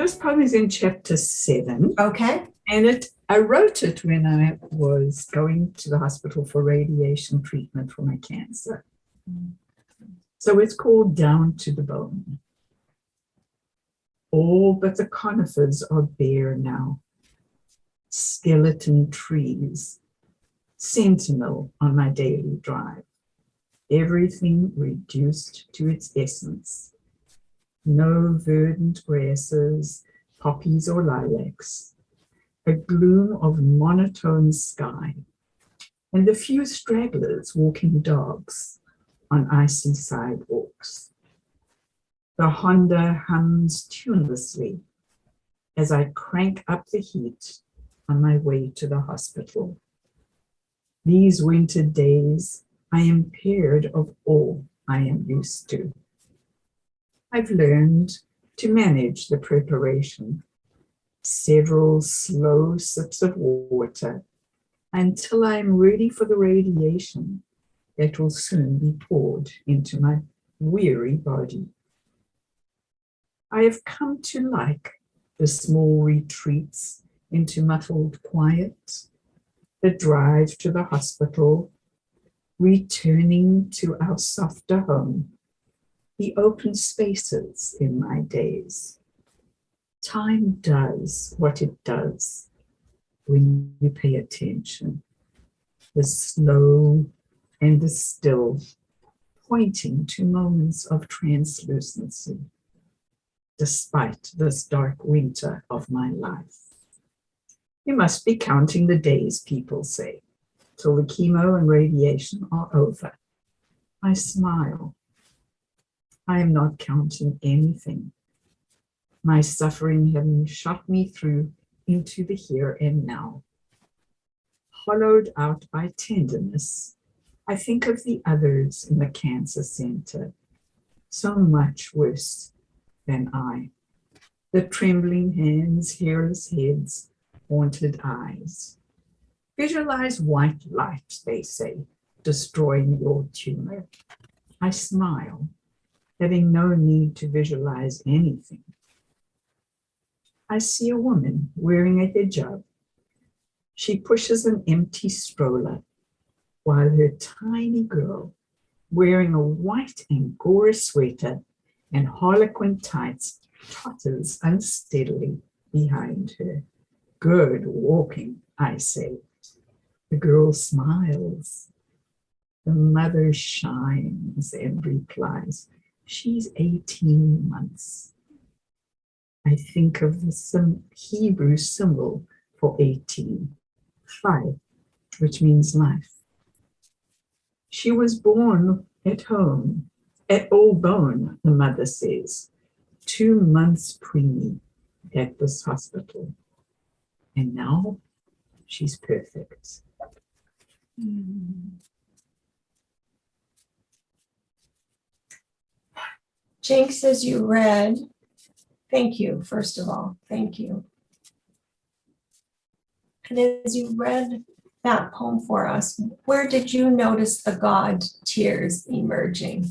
This poem is in chapter 7. Okay. And I wrote it when I was going to the hospital for radiation treatment for my cancer. So it's called Down to the Bone. All but the conifers are bare now. Skeleton trees, sentinel on my daily drive. Everything reduced to its essence. No verdant grasses, poppies or lilacs. A gloom of monotone sky, and a few stragglers walking dogs on icy sidewalks. The Honda hums tunelessly as I crank up the heat on my way to the hospital. These winter days, I am paired of all I am used to. I've learned to manage the preparation. Several slow sips of water until I'm ready for the radiation that will soon be poured into my weary body. I have come to like the small retreats into muffled quiet, the drive to the hospital, returning to our softer home, the open spaces in my days. Time does what it does when you pay attention. The slow and the still, pointing to moments of translucency, despite this dark winter of my life. You must be counting the days, people say, till the chemo and radiation are over. I smile. I am not counting anything. My suffering having shot me through into the here and now. Hollowed out by tenderness, I think of the others in the cancer center, so much worse than I. The trembling hands, hairless heads, haunted eyes. Visualize white light, they say, destroying your tumor. I smile, having no need to visualize anything. I see a woman wearing a hijab. She pushes an empty stroller while her tiny girl, wearing a white Angora sweater and harlequin tights, totters unsteadily behind her. Good walking, I say. The girl smiles. The mother shines and replies, she's 18 months. I think of the Hebrew symbol for 18, 5, which means life. She was born at home, at all bone, the mother says, 2 months preemie at this hospital. And now she's perfect. Jinks, as you read, thank you, first of all, thank you. And as you read that poem for us, where did you notice the God tears emerging?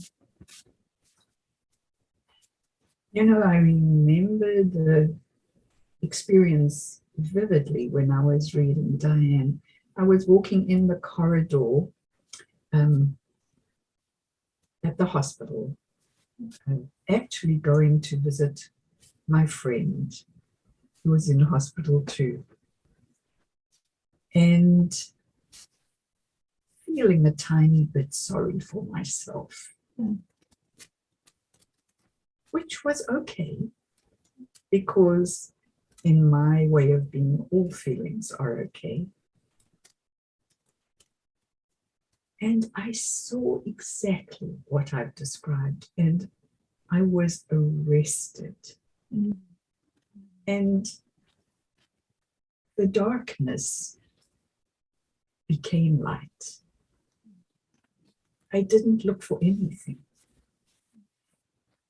You know, I remember the experience vividly when I was reading Diane. I was walking in the corridor at the hospital, actually going to visit my friend who was in hospital too, and feeling a tiny bit sorry for myself, which was okay, because in my way of being, all feelings are okay. And I saw exactly what I've described, and I was arrested. And the darkness became light. I didn't look for anything,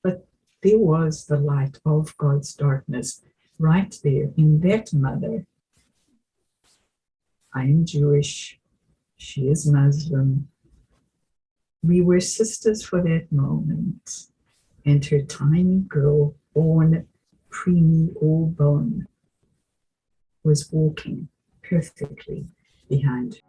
but there was the light of God's darkness right there in that mother. I am Jewish. She is Muslim. We were sisters for that moment. And her tiny girl, born preemie all bone, was walking perfectly behind